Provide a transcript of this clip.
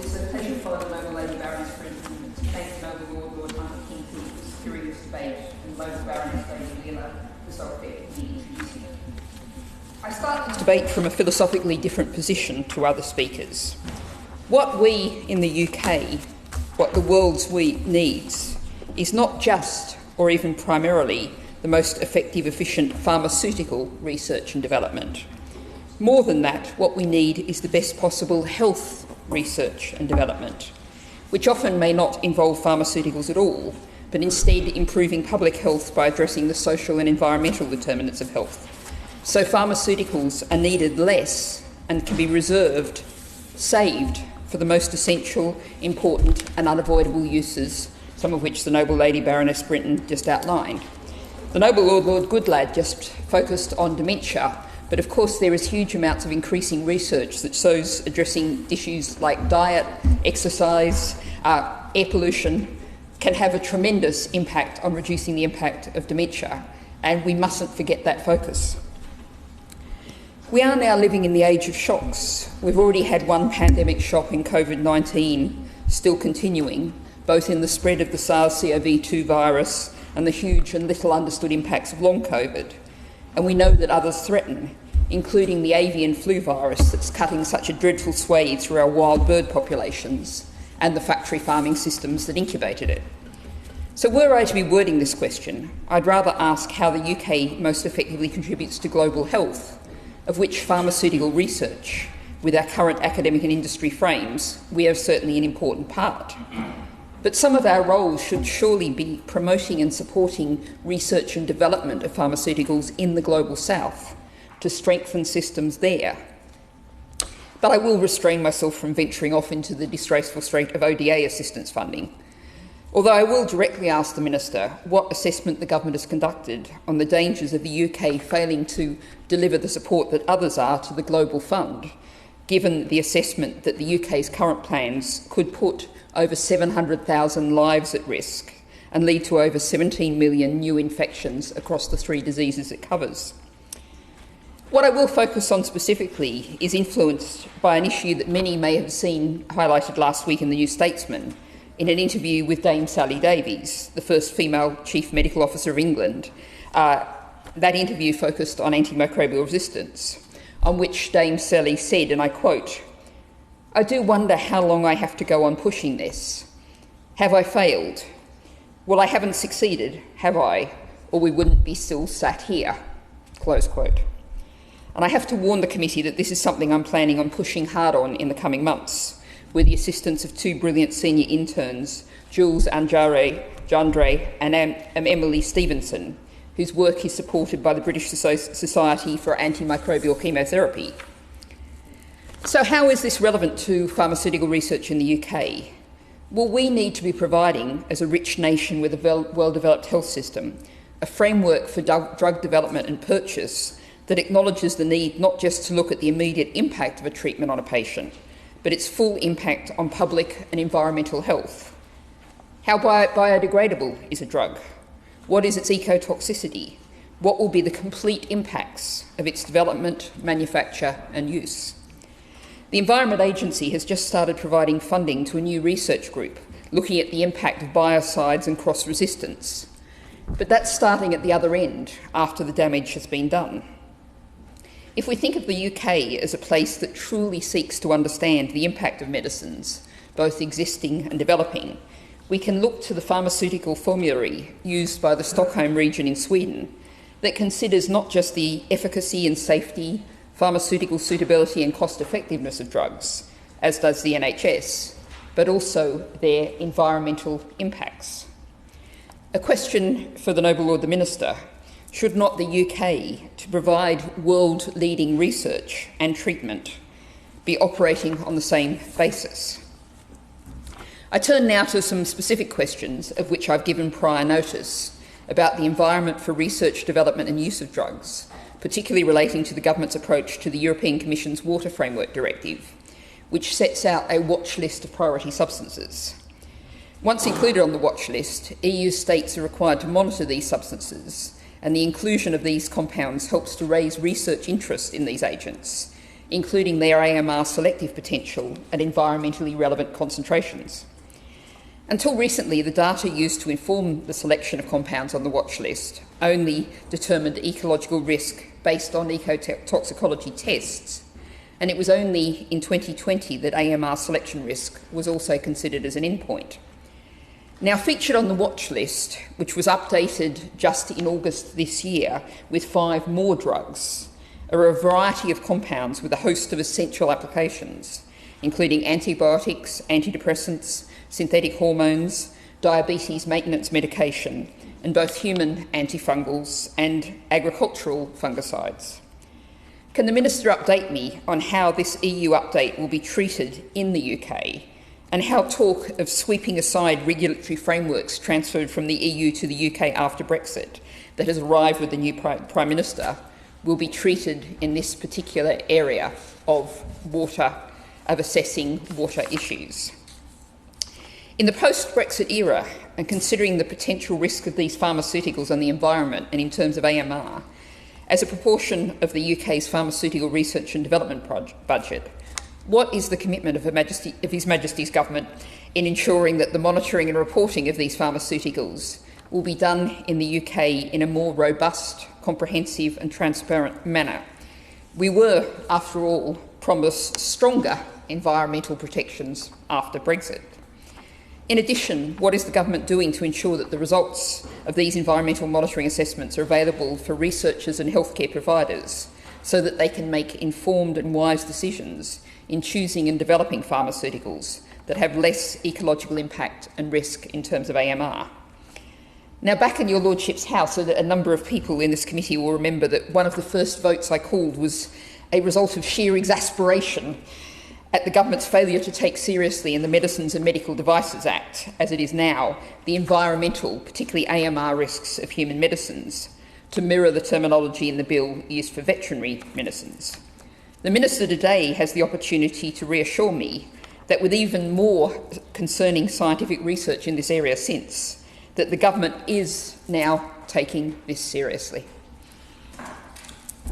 it's a pleasure to follow the Noble Lady Baroness Brinton to thank the Noble Lord Hunter King for this curious debate and Noble Baroness Lady Wheeler for so effectively introducing it. I start this debate from a philosophically different position to other speakers. What we in the UK, what the world's needs, is not just, or even primarily, the most effective, efficient pharmaceutical research and development. More than that, what we need is the best possible health research and development, which often may not involve pharmaceuticals at all, but instead improving public health by addressing the social and environmental determinants of health. So pharmaceuticals are needed less and can be reserved, saved for the most essential, important and unavoidable uses, some of which the Noble Lady Baroness Brinton just outlined. The Noble Lord Goodlad just focused on dementia, but of course there is huge amounts of increasing research that shows addressing issues like diet, exercise, air pollution can have a tremendous impact on reducing the impact of dementia, and we mustn't forget that focus. We are now living in the age of shocks. We've already had one pandemic shock in COVID-19, still continuing, both in the spread of the SARS-CoV-2 virus and the huge and little understood impacts of long COVID. And we know that others threaten, including the avian flu virus that's cutting such a dreadful swathe through our wild bird populations and the factory farming systems that incubated it. So were I to be wording this question, I'd rather ask how the UK most effectively contributes to global health, of which pharmaceutical research, with our current academic and industry frames, we are certainly an important part. But some of our roles should surely be promoting and supporting research and development of pharmaceuticals in the global south to strengthen systems there. But I will restrain myself from venturing off into the disgraceful strait of ODA assistance funding, although I will directly ask the Minister what assessment the Government has conducted on the dangers of the UK failing to deliver the support that others are to the Global Fund, given the assessment that the UK's current plans could put over 700,000 lives at risk and lead to over 17 million new infections across the 3 diseases it covers. What I will focus on specifically is influenced by an issue that many may have seen highlighted last week in the New Statesman in an interview with Dame Sally Davies, the first female Chief Medical Officer of England. That interview focused on antimicrobial resistance, on which Dame Sally said, and I quote, "I do wonder how long I have to go on pushing this. Have I failed? Well, I haven't succeeded, have I? Or we wouldn't be still sat here." Close quote. And I have to warn the committee that this is something I'm planning on pushing hard on in the coming months, with the assistance of 2 brilliant senior interns, Jules Jandre and Emily Stevenson, whose work is supported by the British Society for Antimicrobial Chemotherapy. So how is this relevant to pharmaceutical research in the UK? Well, we need to be providing, as a rich nation with a well-developed health system, a framework for drug development and purchase that acknowledges the need not just to look at the immediate impact of a treatment on a patient, but its full impact on public and environmental health. How biodegradable is a drug? What is its ecotoxicity? What will be the complete impacts of its development, manufacture and use? The Environment Agency has just started providing funding to a new research group looking at the impact of biocides and cross-resistance. But that's starting at the other end, after the damage has been done. If we think of the UK as a place that truly seeks to understand the impact of medicines, both existing and developing, we can look to the pharmaceutical formulary used by the Stockholm region in Sweden that considers not just the efficacy and safety, pharmaceutical suitability and cost-effectiveness of drugs, as does the NHS, but also their environmental impacts. A question for the Noble Lord the Minister: should not the UK, to provide world-leading research and treatment, be operating on the same basis? I turn now to some specific questions, of which I've given prior notice, about the environment for research, development and use of drugs, particularly relating to the Government's approach to the European Commission's Water Framework Directive, which sets out a watch list of priority substances. Once included on the watch list, EU states are required to monitor these substances, and the inclusion of these compounds helps to raise research interest in these agents, including their AMR selective potential at environmentally relevant concentrations. Until recently, the data used to inform the selection of compounds on the watch list only determined ecological risk based on ecotoxicology tests, and it was only in 2020 that AMR selection risk was also considered as an endpoint. Now, featured on the watch list, which was updated just in August this year with 5 more drugs, are a variety of compounds with a host of essential applications, including antibiotics, antidepressants, synthetic hormones, diabetes maintenance medication, and both human antifungals and agricultural fungicides. Can the Minister update me on how this EU update will be treated in the UK, and how talk of sweeping aside regulatory frameworks transferred from the EU to the UK after Brexit that has arrived with the new Prime Minister will be treated in this particular area of assessing water issues? In the post-Brexit era, and considering the potential risk of these pharmaceuticals on the environment and in terms of AMR, as a proportion of the UK's pharmaceutical research and development budget, what is the commitment of His Majesty's Government in ensuring that the monitoring and reporting of these pharmaceuticals will be done in the UK in a more robust, comprehensive and transparent manner? We were, after all, promised stronger environmental protections after Brexit. In addition, what is the Government doing to ensure that the results of these environmental monitoring assessments are available for researchers and healthcare providers so that they can make informed and wise decisions in choosing and developing pharmaceuticals that have less ecological impact and risk in terms of AMR? Now, back in your Lordship's House, a number of people in this committee will remember that one of the first votes I called was a result of sheer exasperation at the Government's failure to take seriously in the Medicines and Medical Devices Act, as it is now, the environmental, particularly AMR risks of human medicines, to mirror the terminology in the bill used for veterinary medicines. The Minister today has the opportunity to reassure me that with even more concerning scientific research in this area since, that the Government is now taking this seriously.